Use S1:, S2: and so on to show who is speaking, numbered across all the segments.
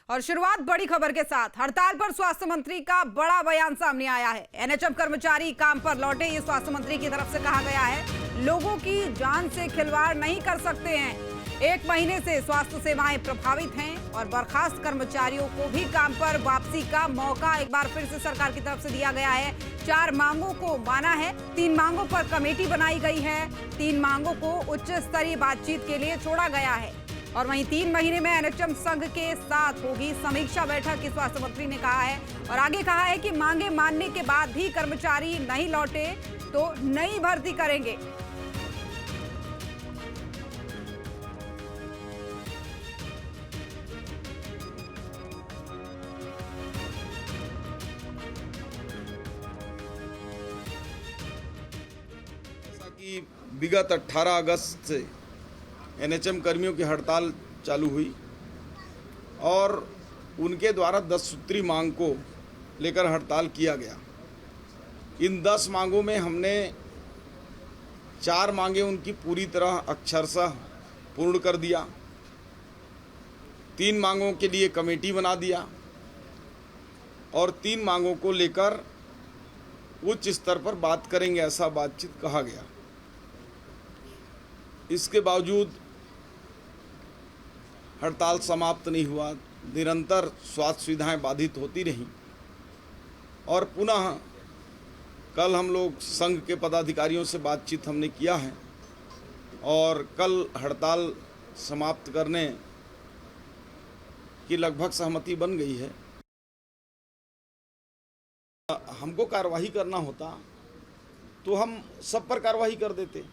S1: और शुरुआत बड़ी खबर के साथ। हड़ताल पर स्वास्थ्य मंत्री का बड़ा बयान सामने आया है। एनएचएम कर्मचारी काम पर लौटे, ये स्वास्थ्य मंत्री की तरफ से कहा गया है। लोगों की जान से खिलवाड़ नहीं कर सकते हैं। 1 महीने से स्वास्थ्य सेवाएं प्रभावित हैं और बर्खास्त कर्मचारियों को भी काम पर वापसी का मौका एक बार फिर से सरकार की तरफ से दिया गया है। 4 मांगों को माना है, 3 मांगों पर कमेटी बनाई गई है। 3 मांगों को उच्च स्तरीय बातचीत के लिए छोड़ा गया है। और वहीं 3 महीने में एनएचएम संघ के साथ होगी समीक्षा बैठक की स्वास्थ्य मंत्री ने कहा है। और आगे कहा है कि मांगे मानने के बाद भी कर्मचारी नहीं लौटे तो नई भर्ती करेंगे।
S2: विगत 18 अगस्त से एनएचएम कर्मियों की हड़ताल चालू हुई और उनके द्वारा 10 सूत्री मांग को लेकर हड़ताल किया गया। इन 10 मांगों में हमने 4 मांगे उनकी पूरी तरह अक्षरशः पूर्ण कर दिया। 3 मांगों के लिए कमेटी बना दिया और 3 मांगों को लेकर उच्च स्तर पर बात करेंगे, ऐसा बातचीत कहा गया। इसके बावजूद हड़ताल समाप्त नहीं हुआ, निरंतर स्वास्थ्य सुविधाएं बाधित होती रहीं और पुनः कल हम लोग संघ के पदाधिकारियों से बातचीत हमने किया है और कल हड़ताल समाप्त करने की लगभग सहमति बन गई है। हमको कार्रवाई करना होता तो हम सब पर कार्रवाई कर देते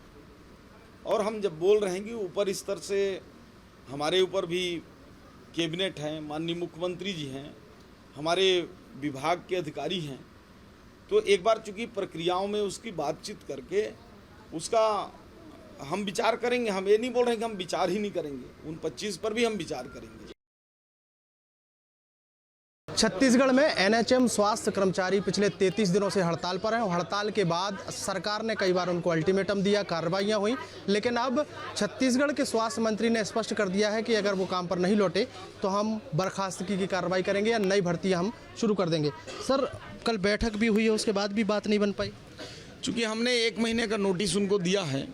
S2: और हम जब बोल रहे हैं कि ऊपर स्तर से हमारे ऊपर भी कैबिनेट है, माननीय मुख्यमंत्री जी हैं, हमारे विभाग के अधिकारी हैं, तो एक बार चूंकि प्रक्रियाओं में उसकी बातचीत करके उसका हम विचार करेंगे। हम ये नहीं बोल रहे हैं कि हम विचार ही नहीं करेंगे, उन 25 पर भी हम विचार करेंगे।
S3: छत्तीसगढ़ में एनएचएम स्वास्थ्य कर्मचारी पिछले 33 दिनों से हड़ताल पर हैं। हड़ताल के बाद सरकार ने कई बार उनको अल्टीमेटम दिया, कार्रवाइयां हुई, लेकिन अब छत्तीसगढ़ के स्वास्थ्य मंत्री ने स्पष्ट कर दिया है कि अगर वो काम पर नहीं लौटे तो हम बर्खास्तगी की कार्रवाई करेंगे या नई भर्ती हम शुरू कर देंगे। सर, कल बैठक भी हुई है, उसके बाद भी बात नहीं बन पाई।
S2: चूँकि हमने 1 महीने का नोटिस उनको दिया है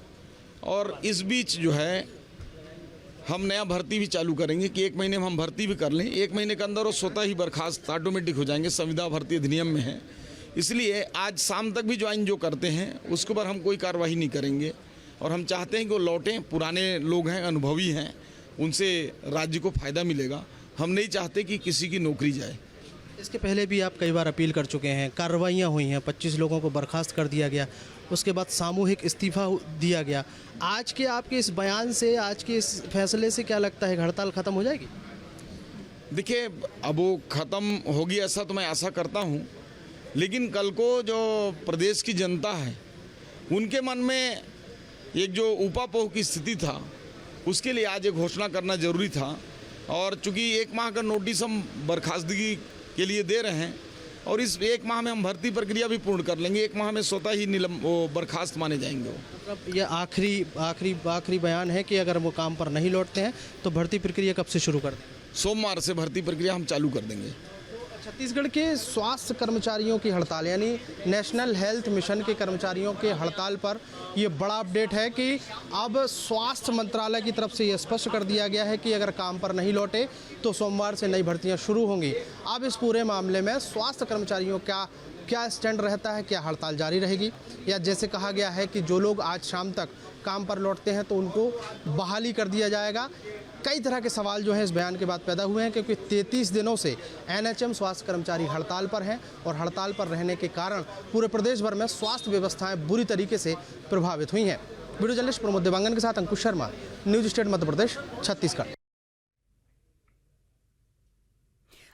S2: और इस बीच जो है हम नया भर्ती भी चालू करेंगे कि 1 महीने में हम भर्ती भी कर लें। 1 महीने के अंदर वो स्वतः ही बर्खास्त ऑटोमेटिक हो जाएंगे, संविदा भर्ती अधिनियम में है। इसलिए आज शाम तक भी ज्वाइन जो करते हैं उसके ऊपर हम कोई कार्रवाई नहीं करेंगे और हम चाहते हैं कि वो लौटें। पुराने लोग हैं, अनुभवी हैं, उनसे राज्य को फ़ायदा मिलेगा। हम नहीं चाहते कि किसी की नौकरी जाए।
S3: इसके पहले भी आप कई बार अपील कर चुके हैं, कार्रवाइयाँ हुई हैं, 25 लोगों को बर्खास्त कर दिया गया, उसके बाद सामूहिक इस्तीफा दिया गया। आज के आपके इस बयान से, आज के इस फैसले से क्या लगता है, हड़ताल ख़त्म हो जाएगी?
S2: देखिए, अब वो ख़त्म होगी ऐसा तो मैं आशा करता हूँ, लेकिन कल को जो प्रदेश की जनता है उनके मन में एक जो ऊपापोह की स्थिति था, उसके लिए आज एक घोषणा करना ज़रूरी था। और चूँकि 1 माह का नोटिस हम बर्खास्तगी के लिए दे रहे हैं और इस 1 माह में हम भर्ती प्रक्रिया भी पूर्ण कर लेंगे। 1 माह में स्वतः ही वो बर्खास्त माने जाएंगे।
S3: मतलब ये आखिरी बयान है कि अगर वो काम पर नहीं लौटते हैं तो भर्ती प्रक्रिया कब से शुरू कर दें?
S2: सोमवार से भर्ती प्रक्रिया हम चालू कर देंगे।
S3: छत्तीसगढ़ के स्वास्थ्य कर्मचारियों की हड़ताल, यानी नेशनल हेल्थ मिशन के कर्मचारियों के हड़ताल पर ये बड़ा अपडेट है कि अब स्वास्थ्य मंत्रालय की तरफ से ये स्पष्ट कर दिया गया है कि अगर काम पर नहीं लौटे तो सोमवार से नई भर्तियां शुरू होंगी। अब इस पूरे मामले में स्वास्थ्य कर्मचारियों का क्या स्टैंड रहता है? क्या हड़ताल जारी रहेगी, या जैसे कहा गया है कि जो लोग आज शाम तक काम पर लौटते हैं तो उनको बहाली कर दिया जाएगा? कई तरह के सवाल जो हैं इस बयान के बाद पैदा हुए हैं, क्योंकि 33 दिनों से एनएचएम स्वास्थ्य कर्मचारी हड़ताल पर हैं और हड़ताल पर रहने के कारण पूरे प्रदेश भर में स्वास्थ्य व्यवस्थाएं बुरी तरीके से प्रभावित हुई हैं। वीडियो जर्नलिस्ट प्रमोद देवांगन के साथ अंकुश शर्मा, न्यूज स्टेट मध्य प्रदेश, छत्तीसगढ़।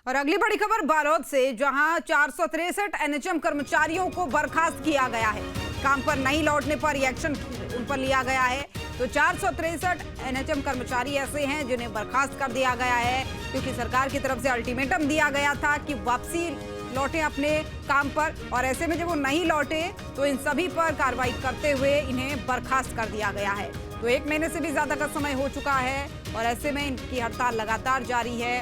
S1: और अगली बड़ी खबर बालोद से, जहां 463 एनएचएम कर्मचारियों को बर्खास्त किया गया है। काम पर नहीं लौटने पर एक्शन उन पर लिया गया है। तो 463 एनएचएम कर्मचारी ऐसे हैं जिन्हें बर्खास्त कर दिया गया है, क्योंकि सरकार की तरफ से अल्टीमेटम दिया गया था कि वापसी लौटे अपने काम पर। और ऐसे में जब वो नहीं लौटे तो इन सभी पर कार्रवाई करते हुए इन्हें बर्खास्त कर दिया गया है। तो 1 महीने से भी ज्यादा का समय हो चुका है और ऐसे में इनकी हड़ताल लगातार जारी है।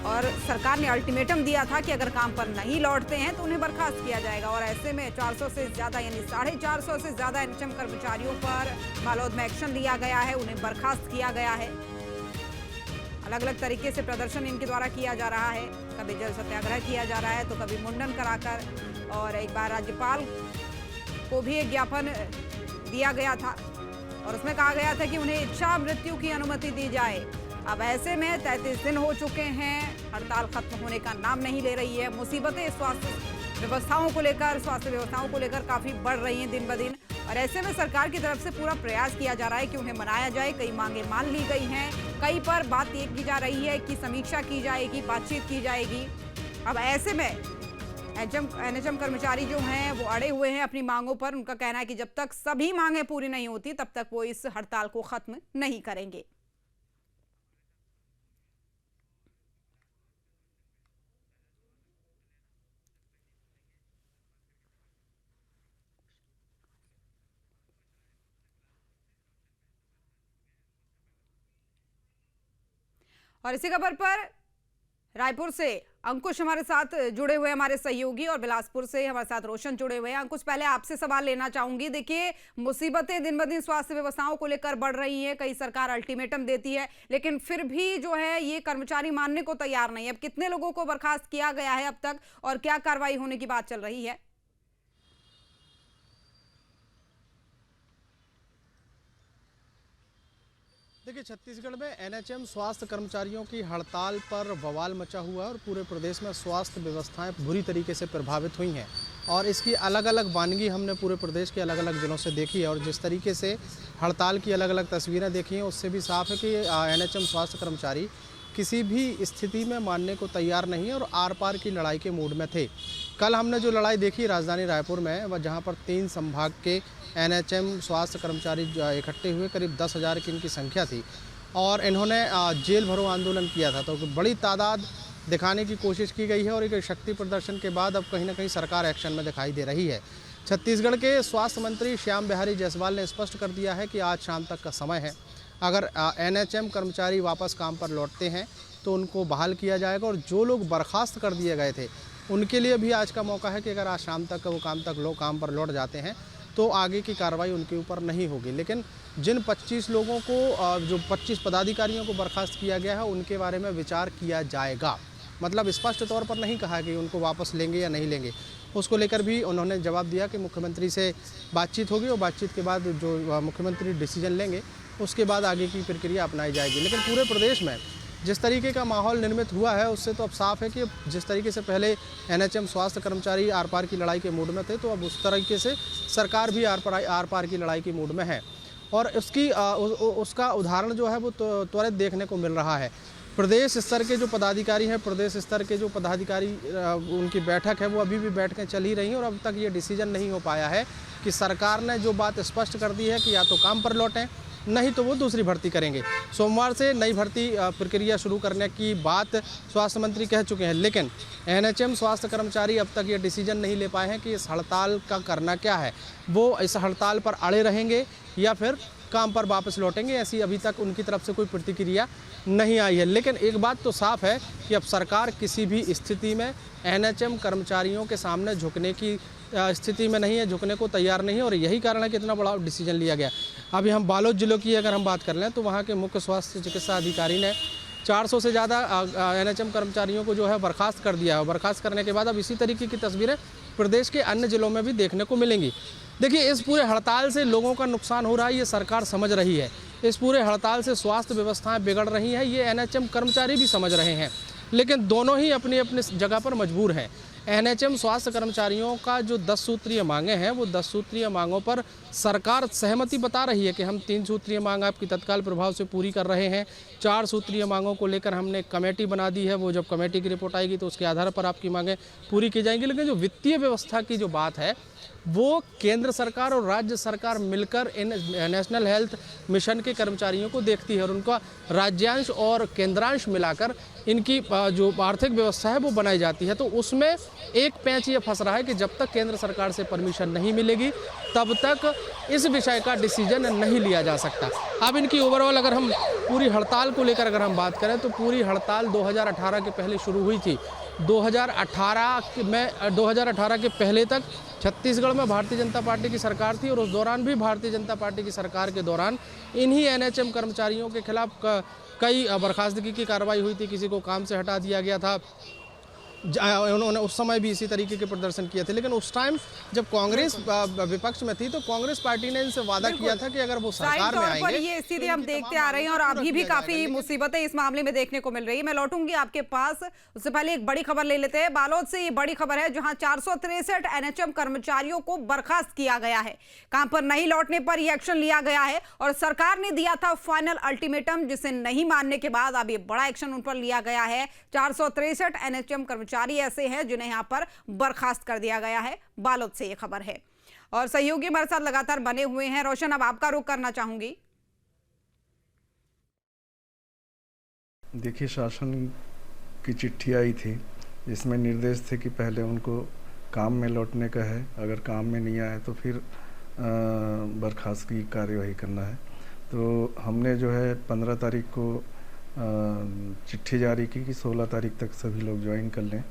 S1: और सरकार ने अल्टीमेटम दिया था कि अगर काम पर नहीं लौटते हैं तो उन्हें बर्खास्त किया जाएगा। और ऐसे में 400 से ज़्यादा यानी 450 से ज़्यादा एनएचएम कर्मचारियों पर बालोद में एक्शन लिया गया है, उन्हें बर्खास्त किया गया है। अलग अलग तरीके से प्रदर्शन इनके द्वारा किया जा रहा है, कभी जल सत्याग्रह किया जा रहा है तो कभी मुंडन कराकर, और एक बार राज्यपाल को भी एक ज्ञापन दिया गया था और उसमें कहा गया था कि उन्हें इच्छा मृत्यु की अनुमति दी जाए। अब ऐसे में 33 दिन हो चुके हैं, हड़ताल खत्म होने का नाम नहीं ले रही है। मुसीबतें स्वास्थ्य व्यवस्थाओं को लेकर काफी बढ़ रही हैं दिन ब दिन, और ऐसे में सरकार की तरफ से पूरा प्रयास किया जा रहा है कि उन्हें मनाया जाए। कई मांगे मान ली गई हैं, कई पर बात ये की जा रही है कि समीक्षा की जाएगी, बातचीत की जाएगी। अब ऐसे में एनएचएम कर्मचारी जो हैं वो अड़े हुए हैं अपनी मांगों पर। उनका कहना है कि जब तक सभी मांगें पूरी नहीं होती तब तक वो इस हड़ताल को खत्म नहीं करेंगे। और इसी खबर पर रायपुर से अंकुश हमारे साथ जुड़े हुए, हमारे सहयोगी, और बिलासपुर से हमारे साथ रोशन जुड़े हुए हैं। अंकुश, पहले आपसे सवाल लेना चाहूंगी। देखिए, मुसीबतें दिन ब दिन स्वास्थ्य व्यवस्थाओं को लेकर बढ़ रही हैं, कई सरकार अल्टीमेटम देती है, लेकिन फिर भी जो है ये कर्मचारी मानने को तैयार नहीं है। अब कितने लोगों को बर्खास्त किया गया है अब तक, और क्या कार्रवाई होने की बात चल रही है?
S3: देखिए, छत्तीसगढ़ में एनएचएम स्वास्थ्य कर्मचारियों की हड़ताल पर बवाल मचा हुआ है और पूरे प्रदेश में स्वास्थ्य व्यवस्थाएं बुरी तरीके से प्रभावित हुई हैं। और इसकी अलग अलग वानगी हमने पूरे प्रदेश के अलग अलग जिलों से देखी है, और जिस तरीके से हड़ताल की अलग अलग तस्वीरें देखी हैं उससे भी साफ है कि एनएचएम स्वास्थ्य कर्मचारी किसी भी स्थिति में मानने को तैयार नहीं है और आर पार की लड़ाई के मूड में थे। कल हमने जो लड़ाई देखी राजधानी रायपुर में, वह जहां पर 3 संभाग के एनएचएम स्वास्थ्य कर्मचारी इकट्ठे हुए, करीब 10,000 की इनकी संख्या थी, और इन्होंने जेल भरो आंदोलन किया था। तो बड़ी तादाद दिखाने की कोशिश की गई है और एक शक्ति प्रदर्शन के बाद अब कहीं ना कहीं सरकार एक्शन में दिखाई दे रही है। छत्तीसगढ़ के स्वास्थ्य मंत्री श्याम बिहारी जायसवाल ने स्पष्ट कर दिया है कि आज शाम तक का समय है। अगर एनएचएम कर्मचारी वापस काम पर लौटते हैं तो उनको बहाल किया जाएगा, और जो लोग बर्खास्त कर दिए गए थे उनके लिए भी आज का मौका है कि अगर आज शाम तक वो काम पर लौट जाते हैं तो आगे की कार्रवाई उनके ऊपर नहीं होगी। लेकिन जिन 25 लोगों को, जो 25 पदाधिकारियों को बर्खास्त किया गया है, उनके बारे में विचार किया जाएगा। मतलब स्पष्ट तौर पर नहीं कहा कि उनको वापस लेंगे या नहीं लेंगे। उसको लेकर भी उन्होंने जवाब दिया कि मुख्यमंत्री से बातचीत होगी और बातचीत के बाद जो मुख्यमंत्री डिसीजन लेंगे उसके बाद आगे की प्रक्रिया अपनाई जाएगी। लेकिन पूरे प्रदेश में जिस तरीके का माहौल निर्मित हुआ है उससे तो अब साफ है कि जिस तरीके से पहले एनएचएम स्वास्थ्य कर्मचारी आर पार की लड़ाई के मूड में थे, तो अब उस तरीके से सरकार भी आर पार की लड़ाई के मूड में है। और उसका उदाहरण जो है वो त्वरित देखने को मिल रहा है। प्रदेश स्तर के जो पदाधिकारी हैं, उनकी बैठक है वो अभी भी बैठकें चल ही रही हैं, और अब तक ये डिसीजन नहीं हो पाया है कि सरकार ने जो बात स्पष्ट कर दी है कि या तो काम पर लौटें, नहीं तो वो दूसरी भर्ती करेंगे। सोमवार से नई भर्ती प्रक्रिया शुरू करने की बात स्वास्थ्य मंत्री कह चुके हैं, लेकिन एनएचएम स्वास्थ्य कर्मचारी अब तक ये डिसीजन नहीं ले पाए हैं कि इस हड़ताल का करना क्या है। वो इस हड़ताल पर अड़े रहेंगे या फिर काम पर वापस लौटेंगे, ऐसी अभी तक उनकी तरफ से कोई प्रतिक्रिया नहीं आई है। लेकिन एक बात तो साफ है कि अब सरकार किसी भी स्थिति में एनएचएम कर्मचारियों के सामने झुकने की स्थिति में नहीं है, झुकने को तैयार नहीं है, और यही कारण है कि इतना बड़ा डिसीजन लिया गया। अभी हम बालोद जिलों की अगर हम बात कर लें तो वहाँ के मुख्य स्वास्थ्य चिकित्सा अधिकारी ने 400 से ज़्यादा एनएचएम कर्मचारियों को जो है बर्खास्त कर दिया है। बर्खास्त करने के बाद अब इसी तरीके की तस्वीरें प्रदेश के अन्य जिलों में भी देखने को मिलेंगी। देखिए, इस पूरे हड़ताल से लोगों का नुकसान हो रहा है, ये सरकार समझ रही है। इस पूरे हड़ताल से स्वास्थ्य व्यवस्थाएं बिगड़ रही हैं, ये एनएचएम कर्मचारी भी समझ रहे हैं, लेकिन दोनों ही अपनी अपनी जगह पर मजबूर हैं। एनएचएम स्वास्थ्य कर्मचारियों का जो 10 सूत्रीय मांगे हैं, वो 10 सूत्रीय मांगों पर सरकार सहमति बता रही है कि हम 3 सूत्रीय मांग आपकी तत्काल प्रभाव से पूरी कर रहे हैं। 4 सूत्रीय मांगों को लेकर हमने कमेटी बना दी है, वो जब कमेटी की रिपोर्ट आएगी तो उसके आधार पर आपकी मांगें पूरी की जाएंगी। लेकिन जो वित्तीय व्यवस्था की जो बात है वो केंद्र सरकार और राज्य सरकार मिलकर इन नेशनल हेल्थ मिशन के कर्मचारियों को देखती है, और उनका राज्यांश और केंद्रांश मिलाकर इनकी जो आर्थिक व्यवस्था है वो बनाई जाती है। तो उसमें एक पैंच ये फंस रहा है कि जब तक केंद्र सरकार से परमिशन नहीं मिलेगी तब तक इस विषय का डिसीजन नहीं लिया जा सकता। अब इनकी ओवरऑल अगर हम पूरी हड़ताल को लेकर अगर हम बात करें तो पूरी हड़ताल 2018 के पहले शुरू हुई थी। 2018 के पहले तक छत्तीसगढ़ में भारतीय जनता पार्टी की सरकार थी और उस दौरान भी भारतीय जनता पार्टी की सरकार के दौरान इन्हीं एनएचएम कर्मचारियों के खिलाफ कई बर्खास्तगी की कार्रवाई हुई थी। किसी को काम से हटा दिया गया था। उन्होंने उस समय भी इसी तरीके के प्रदर्शन किए थे, लेकिन उस टाइम जब कांग्रेस विपक्ष में थी तो कांग्रेस पार्टी ने इनसे वादा किया था कि अगर वो सरकार में आएंगे।
S1: ये स्थिति हम देखते आ रहे हैं और अभी भी काफी मुसीबतें इस मामले में देखने को मिल रही है। मैं लौटूंगी आपके पास, उससे पहले एक बड़ी खबर ले लेते हैं। बालोद से ये बड़ी खबर है, जहां 463 एनएचएम कर्मचारियों को बर्खास्त किया गया है। काम पर नहीं लौटने पर यह एक्शन लिया गया है और सरकार ने दिया था फाइनल अल्टीमेटम, जिसे नहीं मानने के बाद अब ये बड़ा एक्शन उन पर लिया गया है। 463 एनएचएम कर्मचारी ऐसे हैं जिन्हें यहां पर बर्खास्त कर दिया गया है। बालोद से ये खबर है और सहयोगी हमारे साथ लगातार बने हुए हैं। रोशन, अब आपका रुख करना चाहूंगी।
S4: देखिए, शासन की चिट्ठी आई थी जिसमें निर्देश थे कि पहले उनको काम में लौटने का है, अगर काम में नहीं आए तो फिर बर्खास्त की कार्यवाही करना है। तो हमने जो है 15 तारीख को चिट्ठी जारी की कि 16 तारीख तक सभी लोग ज्वाइन कर लें।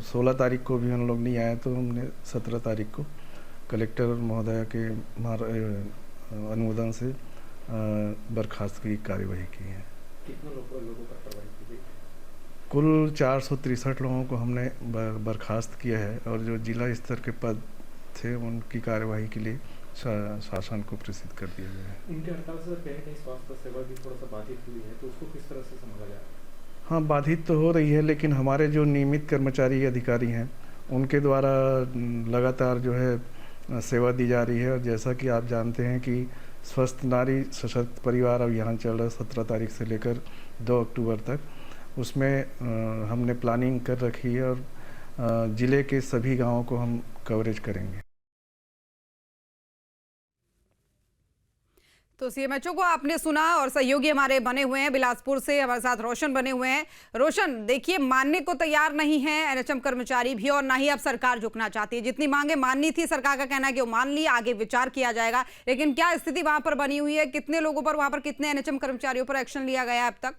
S4: 16 तारीख को भी हम लोग नहीं आए तो हमने 17 तारीख को कलेक्टर महोदया के अनुमोदन से बर्खास्त की कार्यवाही की है।
S5: कितने लोगों पर कार्रवाई की गई?
S4: कुल 463 लोगों को हमने बर्खास्त किया है और जो जिला स्तर के पद थे उनकी कार्यवाही के लिए शासन को प्रेषित कर दिया गया है।
S5: इनके हड़ताल से कहीं स्वास्थ्य सेवा भी थोड़ा सा बाधित हुई है, तो उसको किस तरह से समझा जाए?
S4: हाँ, बाधित तो हो रही है, लेकिन हमारे जो नियमित कर्मचारी अधिकारी हैं उनके द्वारा लगातार जो है सेवा दी जा रही है। और जैसा कि आप जानते हैं कि स्वस्थ नारी सशक्त परिवार अभियान चल रहा है 17 तारीख से लेकर 2 अक्टूबर तक। उसमें हमने प्लानिंग कर रखी है और ज़िले के सभी गाँवों को हम कवरेज करेंगे।
S1: तो सीएमएचओ को आपने सुना और सहयोगी हमारे बने हुए हैं बिलासपुर से, हमारे साथ रोशन बने हुए हैं। रोशन, देखिए, मानने को तैयार नहीं है एनएचएम कर्मचारी भी और ना ही अब सरकार झुकना चाहती है। जितनी मांगे माननी थी, सरकार का कहना है कि वो मान ली, आगे विचार किया जाएगा। लेकिन क्या स्थिति वहां पर बनी हुई है? कितने लोगों पर, वहां पर कितने एनएचएम कर्मचारियों पर एक्शन लिया गया है अब तक?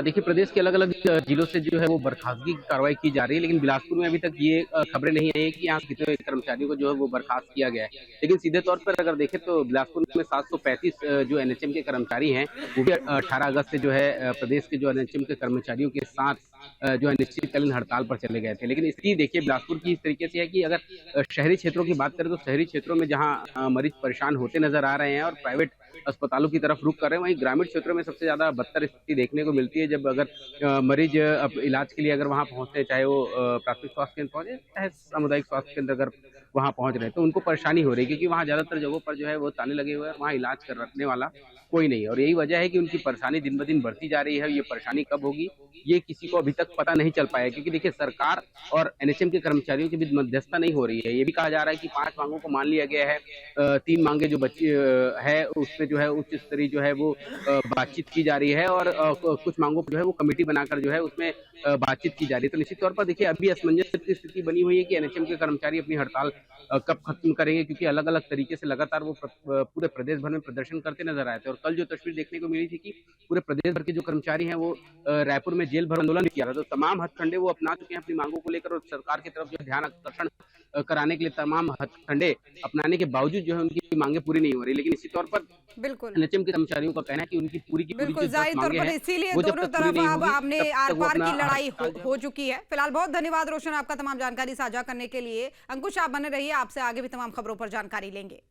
S6: देखिए, प्रदेश के अलग अलग जिलों से जो है वो बर्खास्तगी की कार्रवाई की जा रही है, लेकिन बिलासपुर में अभी तक ये खबरें नहीं आई है कि यहाँ कितने कर्मचारियों को जो है वो बर्खास्त किया गया है। लेकिन सीधे तौर पर अगर देखें तो बिलासपुर में 735 जो एनएचएम के कर्मचारी हैं, वो भी 18 अगस्त से जो है प्रदेश के जो एनएचएम के कर्मचारियों के साथ जो है अनिश्चितकालीन हड़ताल पर चले गए थे। लेकिन इसकी देखिए, बिलासपुर की इस तरीके से है कि अगर शहरी क्षेत्रों की बात करें तो शहरी क्षेत्रों में जहाँ मरीज परेशान होते नजर आ रहे हैं और प्राइवेट अस्पतालों की तरफ रुख कर रहे हैं, वहीं ग्रामीण क्षेत्रों में सबसे ज्यादा बदतर स्थिति देखने को मिलती है। जब अगर मरीज इलाज के लिए अगर वहां पहुंचते, चाहे वो प्राथमिक स्वास्थ्य केंद्र पहुंचे चाहे सामुदायिक स्वास्थ्य केंद्र अगर वहां पहुंच रहे हैं, तो उनको परेशानी हो रही है क्योंकि वहां ज्यादातर जगहों पर जो है वो ताले लगे हुए हैं और वहां इलाज कर रखने वाला कोई नहीं है। और यही वजह है कि उनकी परेशानी दिन ब दिन बढ़ती जा रही है। ये परेशानी कब होगी ये किसी को अभी तक पता नहीं चल पाया, क्योंकि देखिए, सरकार और एनएचएम के कर्मचारियों के बीच मध्यस्थता नहीं हो रही है। ये भी कहा जा रहा है कि 5 मांगों को मान लिया गया है, 3 मांगे जो बची है उसमें जो है उच्च स्तरीय जो है वो बातचीत की जा रही है और कुछ मांगों पर जो है वो कमेटी बनाकर जो है उसमें बातचीत की जा रही है। तो निश्चित तौर पर देखिए, अभी असमंजस की स्थिति बनी हुई है कि एनएचएम के कर्मचारी अपनी हड़ताल कब खत्म करेंगे, क्योंकि अलग अलग तरीके से लगातार वो पूरे प्रदेश भर में प्रदर्शन करते नजर आए थे। और कल जो तस्वीर देखने को मिली थी कि पूरे प्रदेश भर के जो कर्मचारी हैं वो रायपुर में जेल भर आंदोलन किया था। तो तमाम हथकंडे वो अपना चुके हैं अपनी मांगों को लेकर और सरकार की तरफ जो ध्यान आकर्षण कराने के लिए तमाम हथकंडे अपनाने के बावजूद जो है उनकी मांगे पूरी नहीं हो रही। लेकिन इसी तौर पर
S1: बिल्कुल
S6: एनएचएम के कर्मचारियों का कहना है कि उनकी पूरी की पूरी
S1: बिल्कुल जाहिर तौर पर इसीलिए दोनों तरफ अब आपने आर पार की लड़ाई हो चुकी है। फिलहाल बहुत धन्यवाद रोशन, आपका तमाम जानकारी साझा करने के लिए। अंकुश, आप बने रहिए, आपसे आगे भी तमाम खबरों पर जानकारी लेंगे।